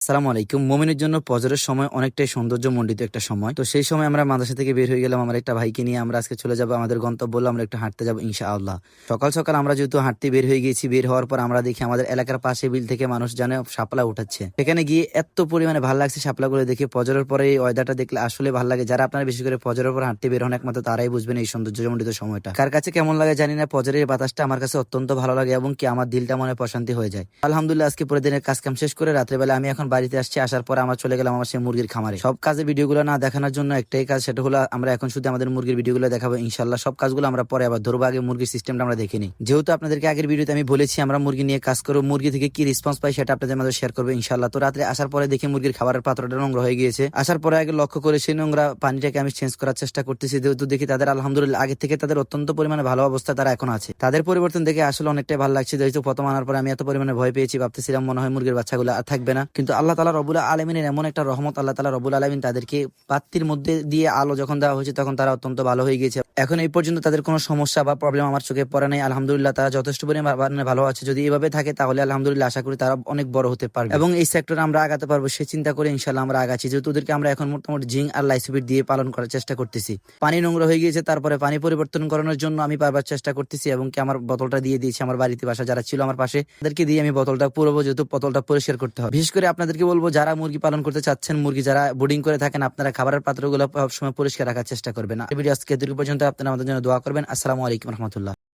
আসসালামু আলাইকুম। মুমিনের জন্য ফজরের সময় অনেকটাই সৌন্দর্যমণ্ডিত একটা সময়। তো সেই সময় আমরা মাদ্রাসা থেকে বের হয়ে গেলাম আমার একটা ভাইকে নিয়ে। আমরা আজকে চলে যাব আমাদের গন্তব্য, আমরা একটু হাঁটতে যাব ইনশাআল্লাহ। সকাল সকাল আমরা যেহেতু হাঁটতে বের হয়ে গেছি, বের হওয়ার পর আমরা দেখি আমাদের এলাকার পাশে বিল থেকে মানুষ জানে শাপলা উঠাচ্ছে। সেখানে গিয়ে এত পরিমাণে ভালো লাগছে শাপলাগুলো দেখে। ফজরের পরে এই ওয়েদারটা দেখলে আসলে ভালো লাগে। যারা আপনারা বেশি করে ফজরের পর হাঁটতে বের হন একমাত্র তারাই বুঝবেন এই সৌন্দর্যমণ্ডিত সময়টা কার কাছে কেমন লাগে জানি না। ফজরের বাতাসটা আমার কাছে অত্যন্ত ভালো লাগে এবং কি আমার দিলটা মনে প্রশান্তি হয়ে যায়। আলহামদুলিল্লাহ আজকে পুরো দিনের কাজ কাম শেষ করে রাত্রেবেলা আমি এখন বাড়িতে আসছি। আসার পরে আমরা চলে গেলাম আমার সেই মুরগির খামারে। সব কাজের ভিডিওগুলো না দেখানোর জন্য একটাই কাজ, সেটা হলো আমরা এখন শুধু আমাদের মুরগির ভিডিওগুলো দেখাবো ইনশাআল্লাহ। সব কাজগুলো আমরা পরে আবার ধরবো, আগে মুরগির সিস্টেমটা আমরা দেখে নিই। যেহেতু আপনাদেরকে আগের ভিডিওতে আমি বলেছি আমরা মুরগি নিয়ে কাজ করবো, মুরগি থেকে কি রেসপন্স পাই সেটা আপনাদের মাঝে শেয়ার করবো ইনশাআল্লাহ। তো রাত্রে আসার পরে দেখি মুরগির খাবারের পাত্রটা নোংরা হয়ে গিয়েছে। আসার পরে আগে লক্ষ্য করে সেই নোংরা পানিটাকে আমি চেঞ্জ করার চেষ্টা করতেছি। যেহেতু দেখি তাদের আলহামদুলিল্লাহ আগের থেকে তাদের অত্যন্ত পরিমাণে ভালো অবস্থা তারা এখন আছে। তাদের পরিবর্তন দেখে আসলে অনেকটাই ভালো লাগছে। যেহেতু প্রথম আনার পরে আমি এত পরিমাণে ভয় পেয়েছি, ভাবতেছিলাম মনে হয় মুরগির বাচ্চাগুলো আর থাকবে না, কিন্তু আল্লাহ তাআলা রব্বুল আলামিনের এমন একটা রহমত, আল্লাহ তাআলা রব্বুল আলামিন তাদেরকে পাত্তির মধ্যে দিয়ে আলো যখন দেওয়া হয়েছে তখন তারা অত্যন্ত ভালো হয়ে গিয়েছে। এখন এই পর্যন্ত তাদের কোনো সমস্যা বা প্রবলেম আমার চোখে পড়ে নাই। আলহামদুলিল্লাহ তারা যথেষ্ট পরিমাণে ভালো আছে। যদি এভাবে থাকে তাহলে আলহামদুলিল্লাহ আশা করি তারা অনেক বড় হতে পারবে এবং এই সেক্টরে আমরা আগাতে পারবো সে চিন্তা করে ইনশাআল্লাহ আমরা আগাচ্ছি। যেহেতু ওদেরকে আমরা এখন মোটামুটি জিঙ্ক আর লাইসোবিট দিয়ে পালন করার চেষ্টা করতেছি। পানি নোংরা হয়ে গিয়েছে, তারপরে পানি পরিবর্তন করানোর জন্য আমি বারবার চেষ্টা করতেছি এবং কি আমার বোতলটা দিয়ে দিয়েছি আমার বাড়িতে বাসা যারা ছিল আমার পাশে তাদেরকে দিয়ে আমি বোতলটা পুরবো, যেহেতু বোতলটা পরিষ্কার করতে হবে। বিশেষ করে আপনাদেরকে বলবো যারা মুরগি পালন করতে চাচ্ছেন, মুরগি যারা বোর্ডিং করে থাকেন, আপনারা খাবারের পাত্রগুলো সবসময় পরিষ্কার রাখার চেষ্টা করবেন। এই ভিডিও আজকে এতটুকু পর্যন্ত। আপনারা আমাদের জন্য দোয়া করবেন। আসসালামু আলাইকুম রহমতুল্লাহ।